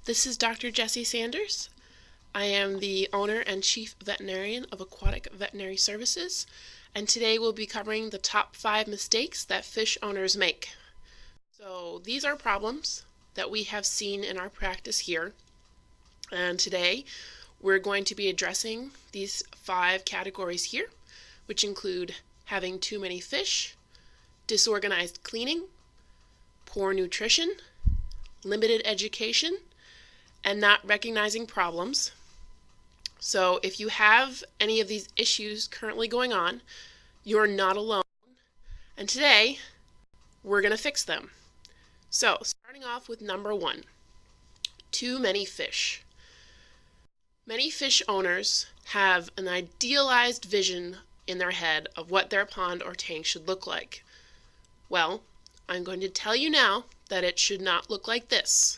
This is Dr. Jessie Sanders. I am the owner and chief veterinarian of Aquatic Veterinary Services, and today we'll be covering the top 5 mistakes that fish owners make. So these are problems that we have seen in our practice here, and today we're going to be addressing these 5 categories here, which include having too many fish, disorganized cleaning, poor nutrition, limited education, and not recognizing problems. So if you have any of these issues currently going on, you're not alone. And today, we're going to fix them. So starting off with number 1, too many fish. Many fish owners have an idealized vision in their head of what their pond or tank should look like. Well, I'm going to tell you now that it should not look like this.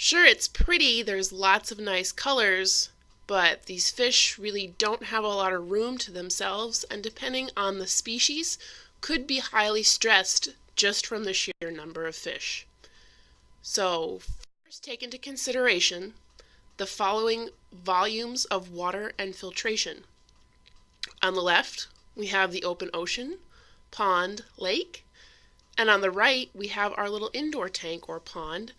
Sure, it's pretty, there's lots of nice colors, but these fish really don't have a lot of room to themselves, and depending on the species, could be highly stressed just from the sheer number of fish. So, first take into consideration the following volumes of water and filtration. On the left, we have the open ocean, pond, lake, and on the right, we have our little indoor tank or pond.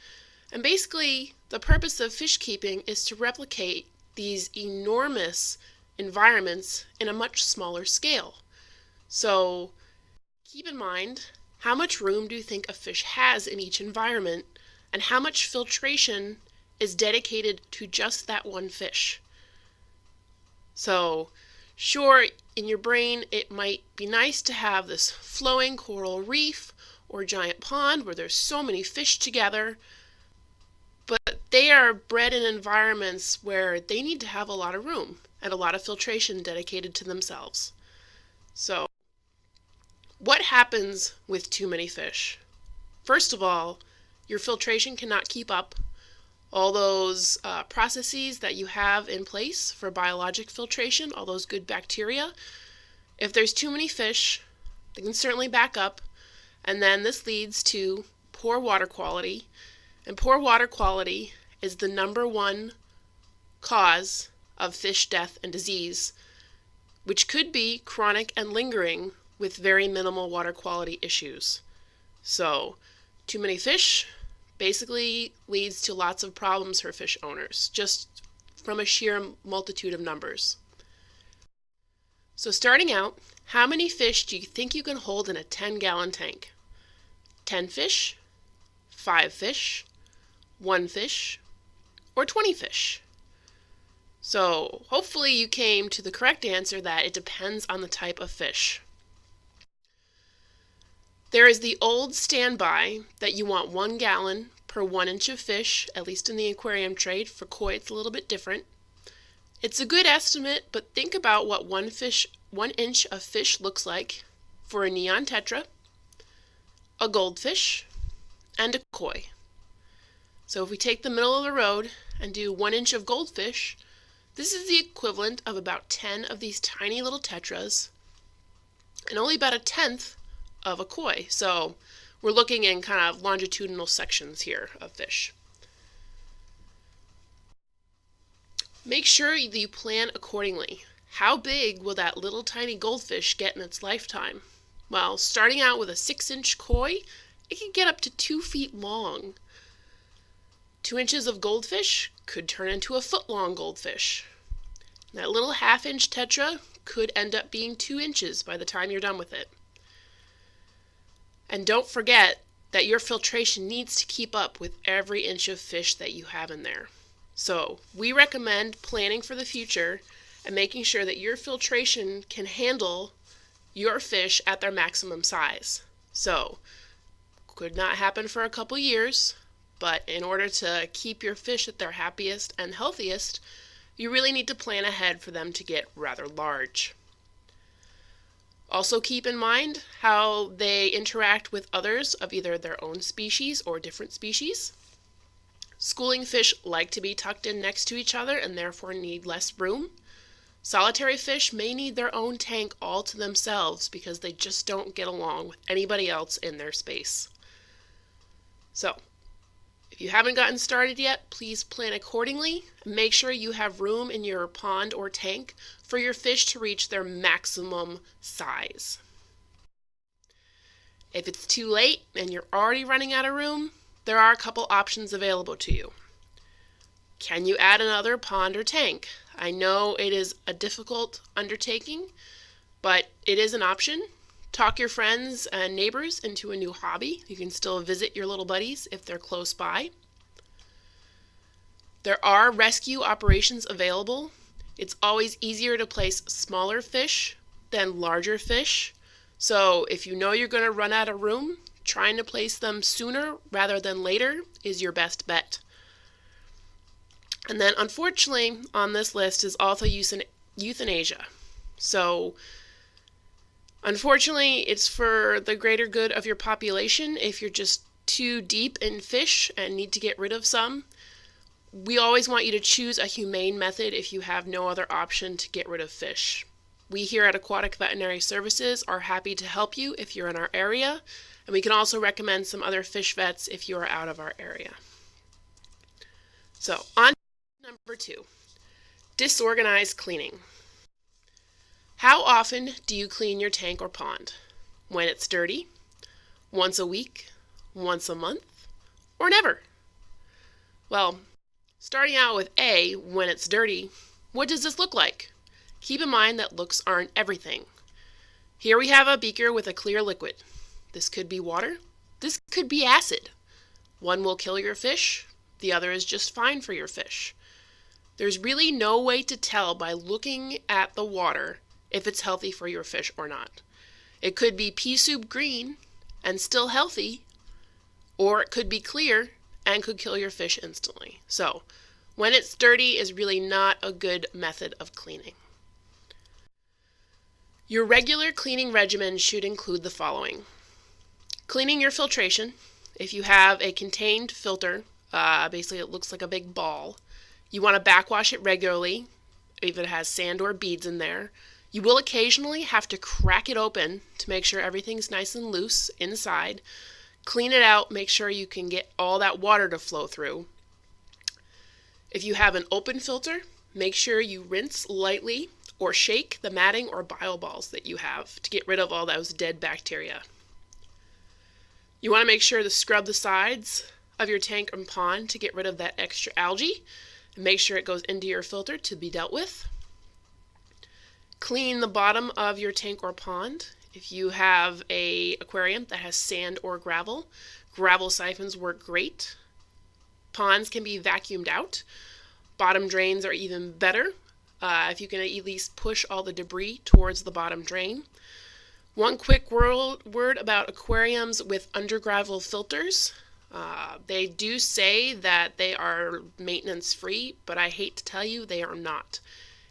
And basically, the purpose of fish keeping is to replicate these enormous environments in a much smaller scale. So keep in mind, how much room do you think a fish has in each environment, and how much filtration is dedicated to just that one fish? So sure, in your brain, it might be nice to have this flowing coral reef or giant pond where there's so many fish together, but they are bred in environments where they need to have a lot of room and a lot of filtration dedicated to themselves. So, what happens with too many fish? First of all, your filtration cannot keep up. All those processes that you have in place for biologic filtration, all those good bacteria, if there's too many fish, they can certainly back up, and then this leads to poor water quality. And poor water quality is the number 1 cause of fish death and disease, which could be chronic and lingering with very minimal water quality issues. So, too many fish basically leads to lots of problems for fish owners, just from a sheer multitude of numbers. So starting out, how many fish do you think you can hold in a 10-gallon tank? 10 fish? 5 fish? 1 fish, or 20 fish? So hopefully you came to the correct answer that it depends on the type of fish. There is the old standby that you want 1 gallon per 1 inch of fish, at least in the aquarium trade. For koi it's a little bit different. It's a good estimate, but think about what 1 inch of fish looks like for a neon tetra, a goldfish, and a koi. So if we take the middle of the road and do 1 inch of goldfish, this is the equivalent of about 10 of these tiny little tetras and only about 1/10 of a koi. So we're looking in kind of longitudinal sections here of fish. Make sure that you plan accordingly. How big will that little tiny goldfish get in its lifetime? Well, starting out with a 6-inch koi, it can get up to 2 feet long. 2 inches of goldfish could turn into a foot-long goldfish. That little 1/2 inch tetra could end up being 2 inches by the time you're done with it. And don't forget that your filtration needs to keep up with every inch of fish that you have in there. So we recommend planning for the future and making sure that your filtration can handle your fish at their maximum size. So could not happen for a couple years, but in order to keep your fish at their happiest and healthiest, you really need to plan ahead for them to get rather large. Also keep in mind how they interact with others of either their own species or different species. Schooling fish like to be tucked in next to each other and therefore need less room. Solitary fish may need their own tank all to themselves because they just don't get along with anybody else in their space. So, If you haven't gotten started yet, please plan accordingly. Make sure you have room in your pond or tank for your fish to reach their maximum size. If it's too late and you're already running out of room, there are a couple options available to you. Can you add another pond or tank? I know it is a difficult undertaking, but it is an option. Talk your friends and neighbors into a new hobby. You can still visit your little buddies if they're close by. There are rescue operations available. It's always easier to place smaller fish than larger fish. So if you know you're going to run out of room, trying to place them sooner rather than later is your best bet. And then unfortunately on this list is also euthanasia. So unfortunately it's for the greater good of your population. If you're just too deep in fish and need to get rid of some, we always want you to choose a humane method if you have no other option to get rid of fish. We here at Aquatic Veterinary Services are happy to help you if you're in our area, and we can also recommend some other fish vets if you are out of our area. So on to number 2, disorganized cleaning. How often do you clean your tank or pond? When it's dirty? Once a week? Once a month? Or never? Well, starting out with A, when it's dirty, what does this look like? Keep in mind that looks aren't everything. Here we have a beaker with a clear liquid. This could be water. This could be acid. One will kill your fish. The other is just fine for your fish. There's really no way to tell by looking at the water if it's healthy for your fish or not. It could be pea soup green and still healthy, or it could be clear and could kill your fish instantly. So, when it's dirty is really not a good method of cleaning. Your regular cleaning regimen should include the following. Cleaning your filtration. If you have a contained filter, basically it looks like a big ball, you want to backwash it regularly if it has sand or beads in there. You will occasionally have to crack it open to make sure everything's nice and loose inside. Clean it out, make sure you can get all that water to flow through. If you have an open filter, make sure you rinse lightly or shake the matting or bile balls that you have to get rid of all those dead bacteria. You want to make sure to scrub the sides of your tank and pond to get rid of that extra algae and make sure it goes into your filter to be dealt with. Clean the bottom of your tank or pond. If you have an aquarium that has sand or gravel, gravel siphons work great. Ponds can be vacuumed out. Bottom drains are even better if you can at least push all the debris towards the bottom drain. One quick word about aquariums with undergravel filters. They do say that they are maintenance free, but I hate to tell you they are not.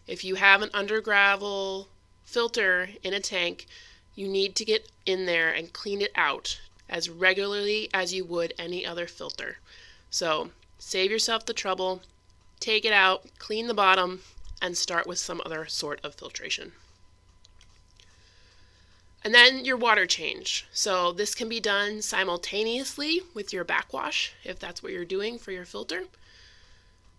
If you have an undergravel filter in a tank, you need to get in there and clean it out as regularly as you would any other filter. So save yourself the trouble, take it out, clean the bottom, and start with some other sort of filtration. And then your water change. So this can be done simultaneously with your backwash, if that's what you're doing for your filter.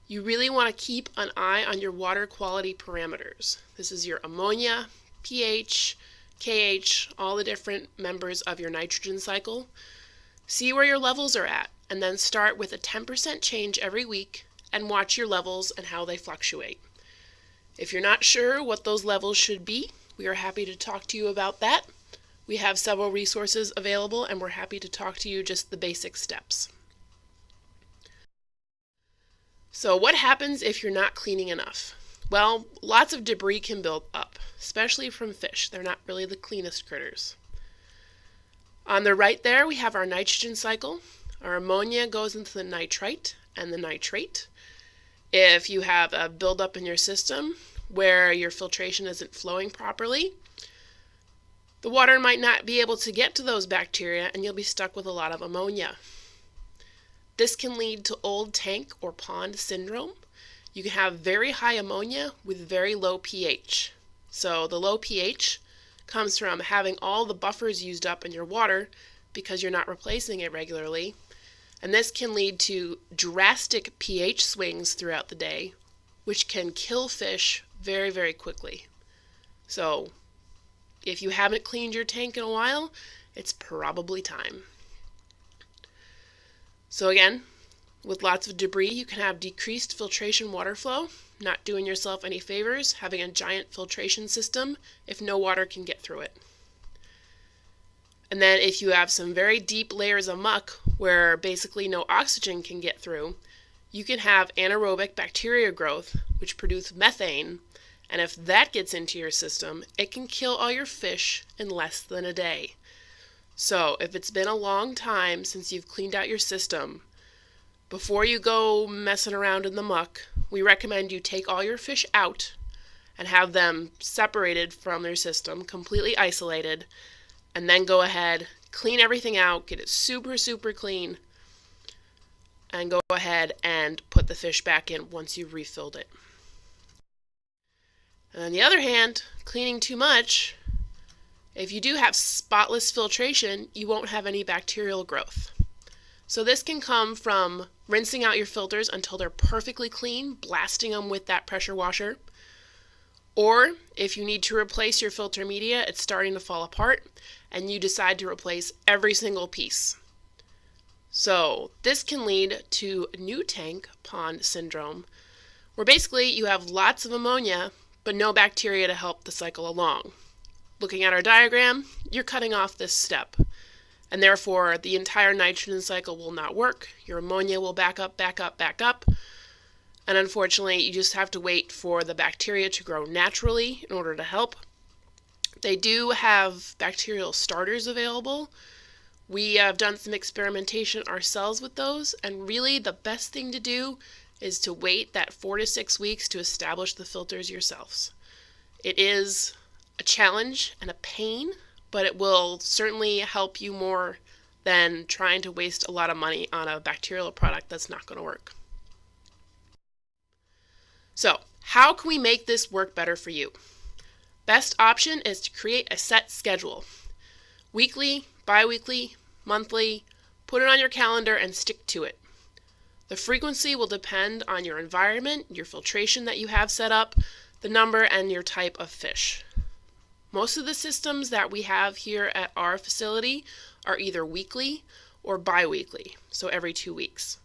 You really want to keep an eye on your water quality parameters. This is your ammonia, pH, KH, all the different members of your nitrogen cycle. See where your levels are at, and then start with a 10% change every week and watch your levels and how they fluctuate. If you're not sure what those levels should be, we are happy to talk to you about that. We have several resources available and we're happy to talk to you just the basic steps. So what happens if you're not cleaning enough? Well, lots of debris can build up, especially from fish. They're not really the cleanest critters. On the right there, we have our nitrogen cycle. Our ammonia goes into the nitrite and the nitrate. If you have a buildup in your system where your filtration isn't flowing properly, the water might not be able to get to those bacteria and you'll be stuck with a lot of ammonia. This can lead to old tank or pond syndrome. You can have very high ammonia with very low pH. So the low pH comes from having all the buffers used up in your water because you're not replacing it regularly. And this can lead to drastic pH swings throughout the day, which can kill fish very, very quickly. So if you haven't cleaned your tank in a while, it's probably time. So again, with lots of debris, you can have decreased filtration water flow, not doing yourself any favors having a giant filtration system if no water can get through it. And then if you have some very deep layers of muck where basically no oxygen can get through, you can have anaerobic bacteria growth, which produce methane, and if that gets into your system, it can kill all your fish in less than a day. So if it's been a long time since you've cleaned out your system, before you go messing around in the muck, we recommend you take all your fish out and have them separated from their system, completely isolated, and then go ahead, clean everything out, get it super, super clean, and go ahead and put the fish back in once you've refilled it. And on the other hand, cleaning too much, if you do have spotless filtration, you won't have any bacterial growth. So this can come from rinsing out your filters until they're perfectly clean, blasting them with that pressure washer. Or if you need to replace your filter media, it's starting to fall apart, and you decide to replace every single piece. So this can lead to new tank pond syndrome, where basically you have lots of ammonia, but no bacteria to help the cycle along. Looking at our diagram, you're cutting off this step, and therefore the entire nitrogen cycle will not work. Your ammonia will back up, and unfortunately you just have to wait for the bacteria to grow naturally in order to help. They do have bacterial starters available. We have done some experimentation ourselves with those, and really the best thing to do is to wait that 4 to 6 weeks to establish the filters yourselves. It is a challenge and a pain, but it will certainly help you more than trying to waste a lot of money on a bacterial product that's not going to work. So, how can we make this work better for you? Best option is to create a set schedule. Weekly, bi-weekly, monthly, put it on your calendar and stick to it. The frequency will depend on your environment, your filtration that you have set up, the number, and your type of fish. Most of the systems that we have here at our facility are either weekly or bi-weekly, so every 2 weeks.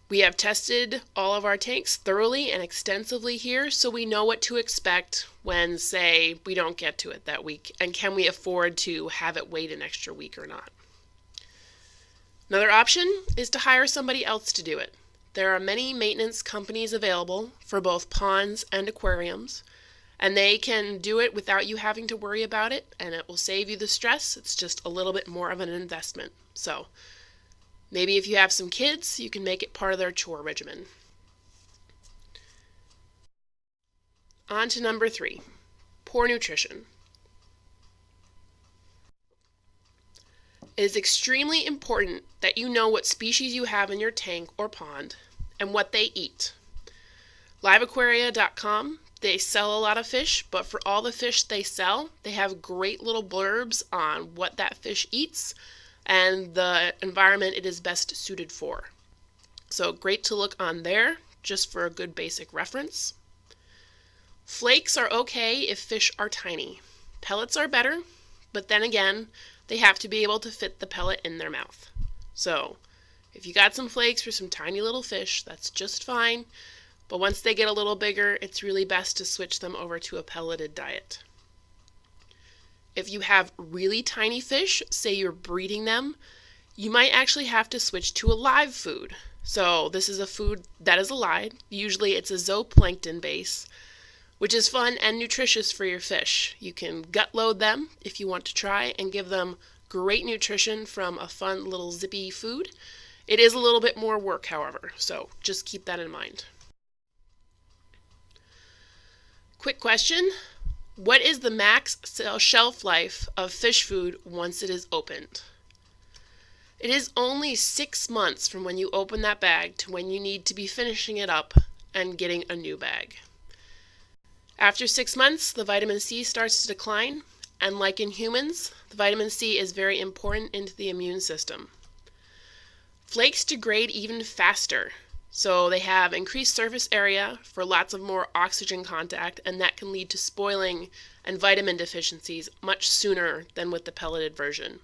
We have tested all of our tanks thoroughly and extensively here, so we know what to expect when, say, we don't get to it that week, and can we afford to have it wait an extra week or not. Another option is to hire somebody else to do it. There are many maintenance companies available for both ponds and aquariums, and they can do it without you having to worry about it, and it will save you the stress. It's just a little bit more of an investment. So maybe if you have some kids, you can make it part of their chore regimen. On to number 3, poor nutrition. It is extremely important that you know what species you have in your tank or pond and what they eat. Liveaquaria.com, they sell a lot of fish, but for all the fish they sell, they have great little blurbs on what that fish eats and the environment it is best suited for. So great to look on there, just for a good basic reference. Flakes are okay if fish are tiny. Pellets are better, but then again, they have to be able to fit the pellet in their mouth. So if you got some flakes for some tiny little fish, that's just fine. But once they get a little bigger, it's really best to switch them over to a pelleted diet. If you have really tiny fish, say you're breeding them, you might actually have to switch to a live food. So this is a food that is alive. Usually it's a zooplankton base, which is fun and nutritious for your fish. You can gut load them if you want to try and give them great nutrition from a fun little zippy food. It is a little bit more work, however, so just keep that in mind. Quick question. What is the max shelf life of fish food once it is opened? It is only 6 months from when you open that bag to when you need to be finishing it up and getting a new bag. After 6 months, the vitamin C starts to decline, and like in humans, the vitamin C is very important into the immune system. Flakes degrade even faster, so they have increased surface area for lots of more oxygen contact, and that can lead to spoiling and vitamin deficiencies much sooner than with the pelleted version.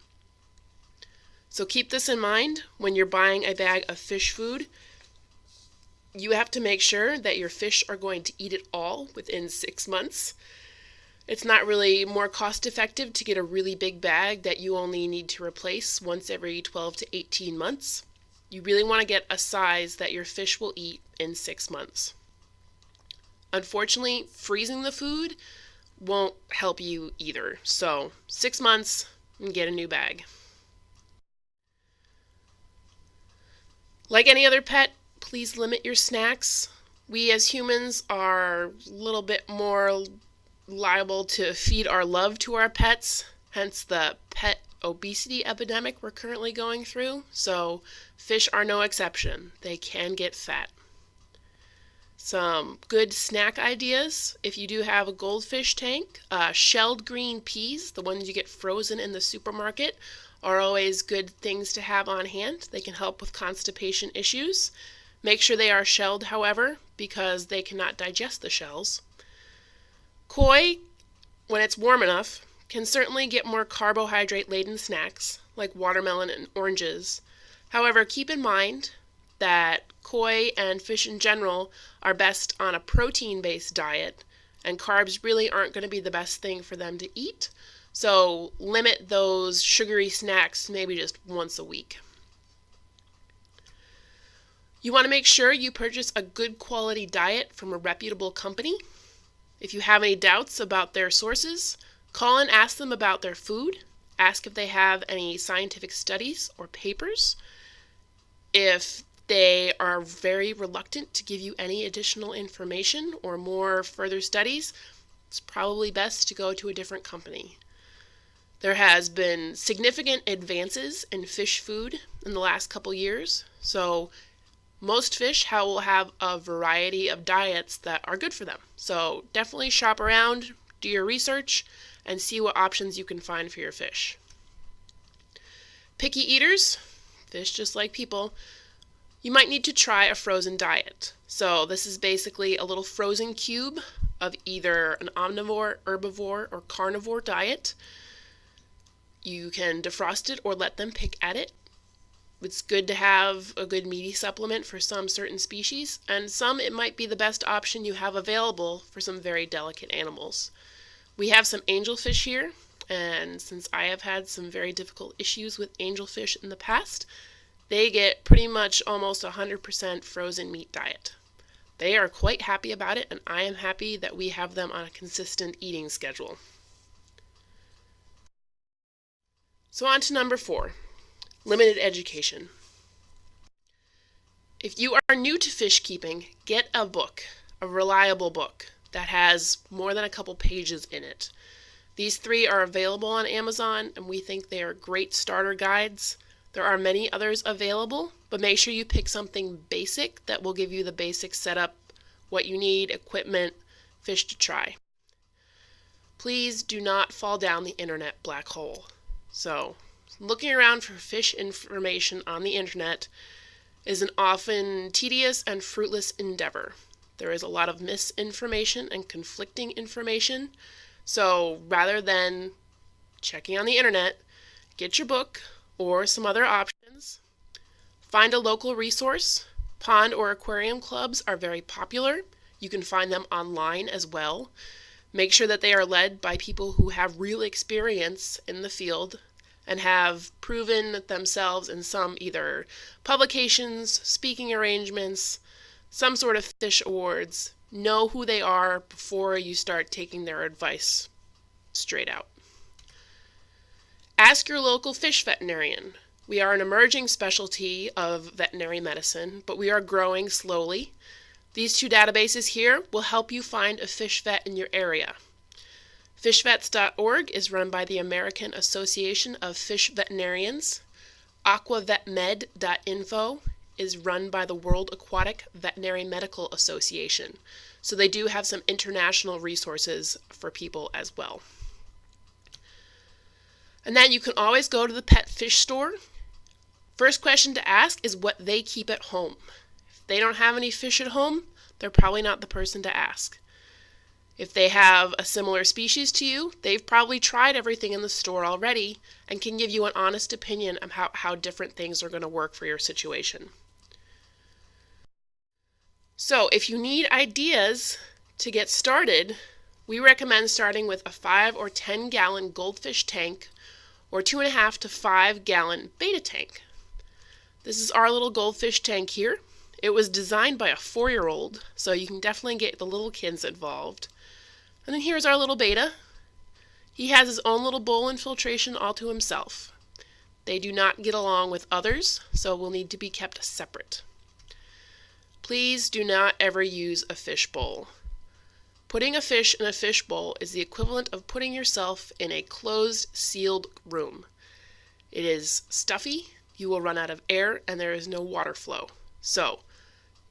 So keep this in mind when you're buying a bag of fish food. You have to make sure that your fish are going to eat it all within 6 months. It's not really more cost effective to get a really big bag that you only need to replace once every 12 to 18 months. You really want to get a size that your fish will eat in 6 months. Unfortunately, freezing the food won't help you either. So 6 months and get a new bag. Like any other pet, please limit your snacks. We as humans are a little bit more liable to feed our love to our pets, hence the pet obesity epidemic we're currently going through. So fish are no exception. They can get fat. Some good snack ideas: if you do have a goldfish tank, shelled green peas, the ones you get frozen in the supermarket, are always good things to have on hand. They can help with constipation issues. Make sure they are shelled, however, because they cannot digest the shells. Koi, when it's warm enough, can certainly get more carbohydrate-laden snacks, like watermelon and oranges. However, keep in mind that koi and fish in general are best on a protein-based diet, and carbs really aren't going to be the best thing for them to eat. So limit those sugary snacks maybe just once a week. You want to make sure you purchase a good quality diet from a reputable company. If you have any doubts about their sources, call and ask them about their food. Ask if they have any scientific studies or papers. If they are very reluctant to give you any additional information or more further studies, it's probably best to go to a different company. There has been significant advances in fish food in the last couple years, so most fish will have a variety of diets that are good for them. So definitely shop around, do your research, and see what options you can find for your fish. Picky eaters, fish just like people, you might need to try a frozen diet. So this is basically a little frozen cube of either an omnivore, herbivore, or carnivore diet. You can defrost it or let them pick at it. It's good to have a good meaty supplement for some certain species, and some it might be the best option you have available for some very delicate animals. We have some angelfish here, and since I have had some very difficult issues with angelfish in the past, they get pretty much almost 100% frozen meat diet. They are quite happy about it, and I am happy that we have them on a consistent eating schedule. So on to number 4, limited education. If you are new to fish keeping, get a book, a reliable book that has more than a couple pages in it. These 3 are available on Amazon, and we think they are great starter guides. There are many others available, but make sure you pick something basic that will give you the basic setup, what you need, equipment, fish to try. Please do not fall down the internet black hole. So, looking around for fish information on the internet is an often tedious and fruitless endeavor. There is a lot of misinformation and conflicting information, so rather than checking on the internet, get your book or some other options. Find a local resource. Pond or aquarium clubs are very popular. You can find them online as well. Make sure that they are led by people who have real experience in the field and have proven themselves in some either publications, speaking arrangements, some sort of fish awards. Know who they are before you start taking their advice straight out. Ask your local fish veterinarian. We are an emerging specialty of veterinary medicine, but we are growing slowly. These 2 databases here will help you find a fish vet in your area. Fishvets.org is run by the American Association of Fish Veterinarians. Aquavetmed.info is run by the World Aquatic Veterinary Medical Association. So they do have some international resources for people as well. And then you can always go to the pet fish store. First question to ask is what they keep at home. If they don't have any fish at home, they're probably not the person to ask. If they have a similar species to you, they've probably tried everything in the store already and can give you an honest opinion of how different things are going to work for your situation. So if you need ideas to get started, we recommend starting with a 5 or 10 gallon goldfish tank or 2.5 to 5 gallon betta tank. This is our little goldfish tank here. It was designed by a 4-year-old, so you can definitely get the little kids involved. And then here's our little betta. He has his own little bowl and filtration all to himself. They do not get along with others, so will need to be kept separate. Please do not ever use a fish bowl. Putting a fish in a fish bowl is the equivalent of putting yourself in a closed, sealed room. It is stuffy, you will run out of air, and there is no water flow. So,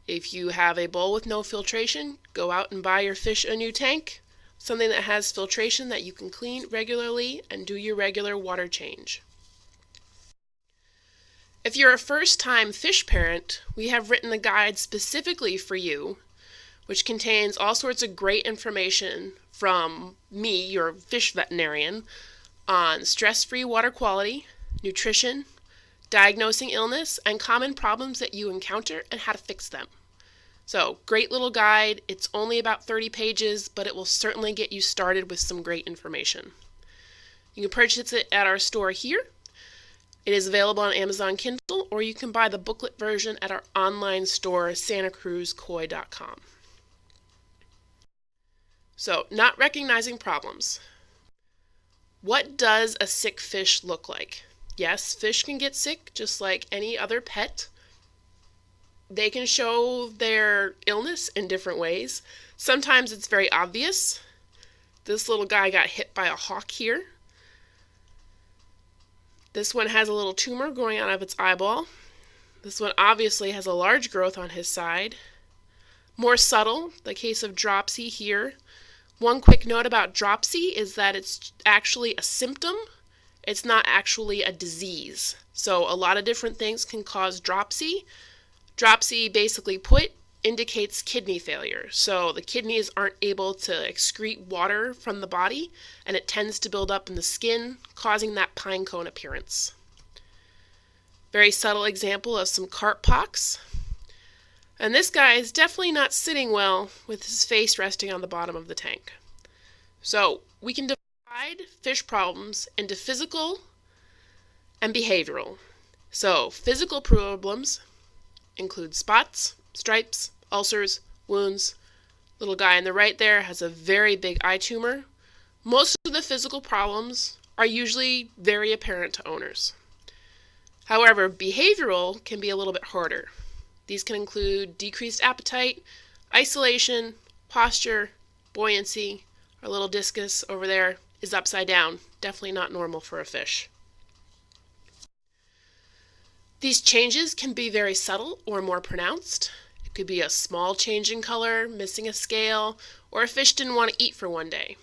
if you have a bowl with no filtration, go out and buy your fish a new tank, something that has filtration that you can clean regularly and do your regular water change. If you're a first-time fish parent, we have written a guide specifically for you, which contains all sorts of great information from me, your fish veterinarian, on stress-free water quality, nutrition, diagnosing illness, and common problems that you encounter and how to fix them. So, great little guide. It's only about 30 pages, but it will certainly get you started with some great information. You can purchase it at our store here. It is available on Amazon Kindle, or you can buy the booklet version at our online store, santacruzkoi.com. So, not recognizing problems. What does a sick fish look like? Yes, fish can get sick just like any other pet. They can show their illness in different ways. Sometimes it's very obvious. This little guy got hit by a hawk here. This one has a little tumor growing out of its eyeball. This one obviously has a large growth on his side. More subtle, the case of dropsy here. One quick note about dropsy is that it's actually a symptom. It's not actually a disease. So a lot of different things can cause dropsy. Dropsy, basically put, indicates kidney failure. So the kidneys aren't able to excrete water from the body, and it tends to build up in the skin, causing that pine cone appearance. Very subtle example of some carp pox. And this guy is definitely not sitting well with his face resting on the bottom of the tank. So we can divide fish problems into physical and behavioral. So physical problems include spots, stripes, ulcers, wounds. Little guy on the right there has a very big eye tumor. Most of the physical problems are usually very apparent to owners. However, behavioral can be a little bit harder. These can include decreased appetite, isolation, posture, buoyancy. Our little discus over there is upside down. Definitely not normal for a fish. These changes can be very subtle or more pronounced. It could be a small change in color, missing a scale, or a fish didn't want to eat for one day.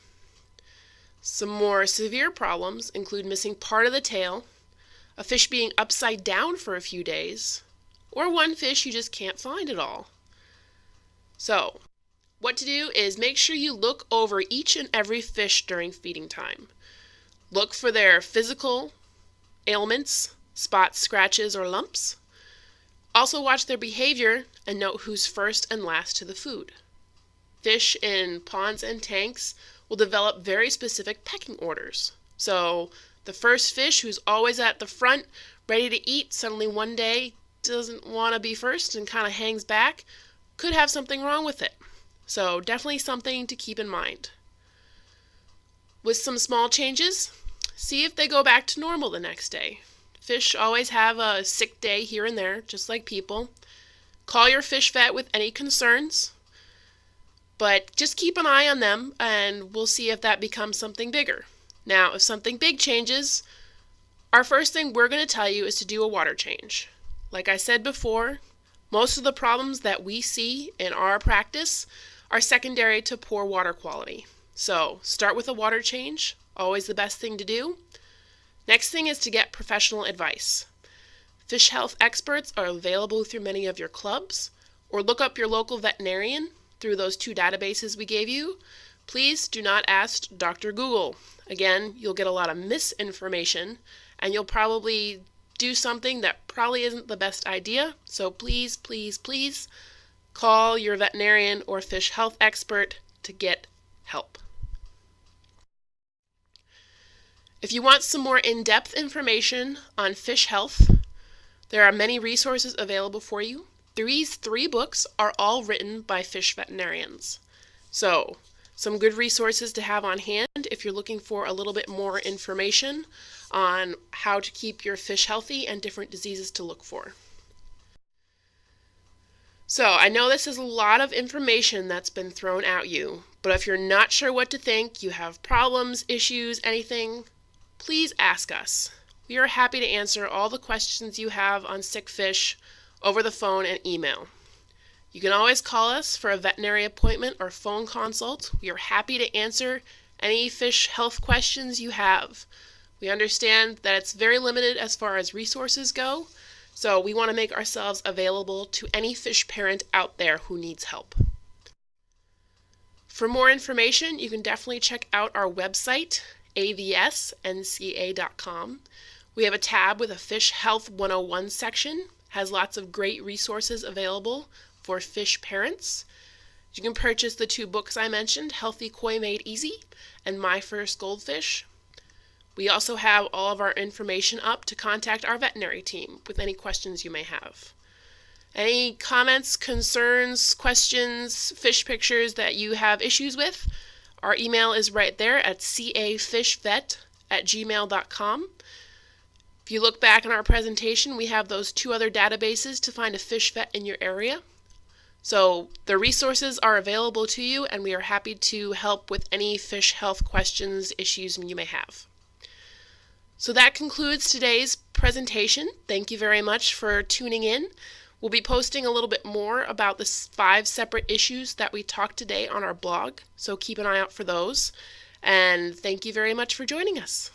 Some more severe problems include missing part of the tail, a fish being upside down for a few days, or one fish you just can't find at all. So, what to do is make sure you look over each and every fish during feeding time. Look for their physical ailments, spots, scratches, or lumps. Also watch their behavior and note who's first and last to the food. Fish in ponds and tanks will develop very specific pecking orders. So the first fish who's always at the front, ready to eat, suddenly one day doesn't want to be first and kind of hangs back, could have something wrong with it. So definitely something to keep in mind. With some small changes, see if they go back to normal the next day. Fish always have a sick day here and there, just like people. Call your fish vet with any concerns, but just keep an eye on them and we'll see if that becomes something bigger. Now, if something big changes, our first thing we're going to tell you is to do a water change. Like I said before, most of the problems that we see in our practice are secondary to poor water quality. So start with a water change, always the best thing to do. Next thing is to get professional advice. Fish health experts are available through many of your clubs, or look up your local veterinarian through those 2 databases we gave you. Please do not ask Dr. Google. Again, you'll get a lot of misinformation, and you'll probably do something that probably isn't the best idea. So please, please, please call your veterinarian or fish health expert to get help. If you want some more in-depth information on fish health, there are many resources available for you. These 3 books are all written by fish veterinarians. So, some good resources to have on hand if you're looking for a little bit more information on how to keep your fish healthy and different diseases to look for. So, I know this is a lot of information that's been thrown at you, but if you're not sure what to think, you have problems, issues, anything, please ask us. We are happy to answer all the questions you have on sick fish over the phone and email. You can always call us for a veterinary appointment or phone consult. We are happy to answer any fish health questions you have. We understand that it's very limited as far as resources go, so we want to make ourselves available to any fish parent out there who needs help. For more information, you can definitely check out our website, avsnca.com. We have a tab with a Fish Health 101 section, has lots of great resources available for fish parents. You can purchase the 2 books I mentioned, Healthy Koi Made Easy and My First Goldfish. We also have all of our information up to contact our veterinary team with any questions you may have. Any comments, concerns, questions, fish pictures that you have issues with, our email is right there at cafishvet@gmail.com. If you look back in our presentation, we have those 2 other databases to find a fish vet in your area. So the resources are available to you, and we are happy to help with any fish health questions, issues you may have. So that concludes today's presentation. Thank you very much for tuning in. We'll be posting a little bit more about the 5 separate issues that we talked today on our blog, so keep an eye out for those. And thank you very much for joining us.